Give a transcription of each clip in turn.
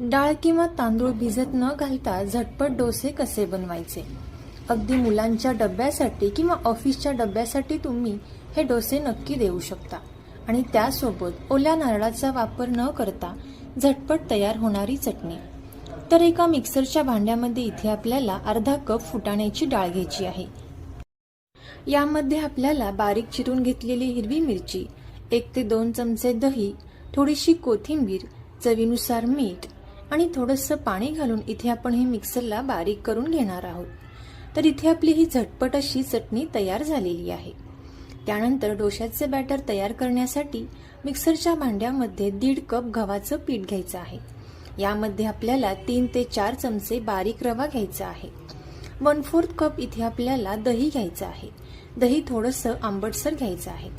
डाळ किंवा तांदूळ भिजत न घालता झटपट डोसे कसे बनवायचे? अगदी मुलांच्या डब्यासाठी किंवा ऑफिसच्या डब्यासाठी तुम्ही हे डोसे नक्की देऊ शकता आणि त्यासोबत ओल्या नारळाचा वापर न करता झटपट तयार होणारी चटणी. तर एका मिक्सरच्या भांड्यामध्ये इथे आपल्याला अर्धा कप फुटाण्याची डाळ घ्यायची आहे. यामध्ये आपल्याला बारीक चिरून घेतलेली हिरवी मिरची, 1 ते 2 चमचे दही, थोडीशी कोथिंबीर, चवीनुसार मीठ आणि थोडंसं पाणी घालून इथे आपण हे मिक्सरला बारीक करून घेणार आहोत. तर इथे आपली ही झटपट अशी चटणी तयार झालेली आहे. त्यानंतर डोश्याचे बॅटर तयार करण्यासाठी मिक्सरच्या भांड्यामध्ये 1.5 कप गव्हाचं पीठ घ्यायचं आहे. यामध्ये आपल्याला 3 ते 4 चमचे बारीक रवा घ्यायचा आहे. 1/4 कप इथे आपल्याला दही घ्यायचं आहे. दही थोडंसं आंबटसर घ्यायचं आहे.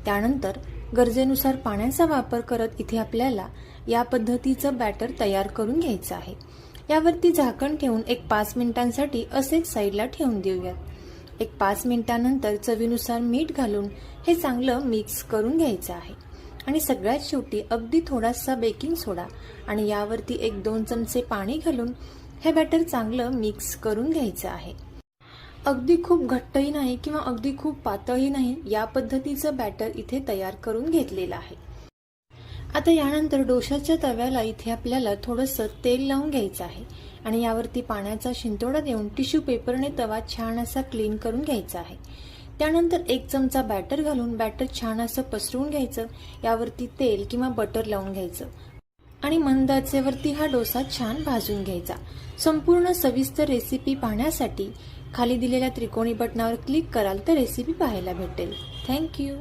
त्यानंतर गरजेनुसार पाण्याचा वापर करत इथे आपल्याला या पद्धतीचं बॅटर तयार करून घ्यायचं आहे. यावरती झाकण ठेवून 5 मिनिटांसाठी असेच साईडला ठेवून देऊयात. 5 मिनिटांनंतर चवीनुसार मीठ घालून हे चांगलं मिक्स करून घ्यायचं आहे. आणि सगळ्यात शेवटी अगदी थोडासा बेकिंग सोडा आणि यावरती 1-2 चमचे पाणी घालून हे बॅटर चांगलं मिक्स करून घ्यायचं आहे. अगदी खूप घट्टही नाही किंवा अगदी खूप पातळही नाही, या पद्धतीचं बॅटर इथे तयार करून घेतलेलं आहे. आता यानंतर डोशाच्या तव्याला इथे आपल्याला थोडंसं तेल लावून घ्यायचं आहे आणि यावरती पाण्याचा शिंतोडा देऊन टिश्यू पेपरने तवा छान असा क्लीन करून घ्यायचा आहे. त्यानंतर 1 चमचा बॅटर घालून बॅटर छान असं पसरवून घ्यायचं. यावरती तेल किंवा बटर लावून घ्यायचं आणि मंद आचेवरती हा डोसा छान भाजून घ्यायचा. संपूर्ण सविस्तर रेसिपी पाहण्यासाठी खाली दिलेल्या त्रिकोणी बटनावर क्लिक कराल तर रेसिपी पाहायला भेटेल. थँक्यू.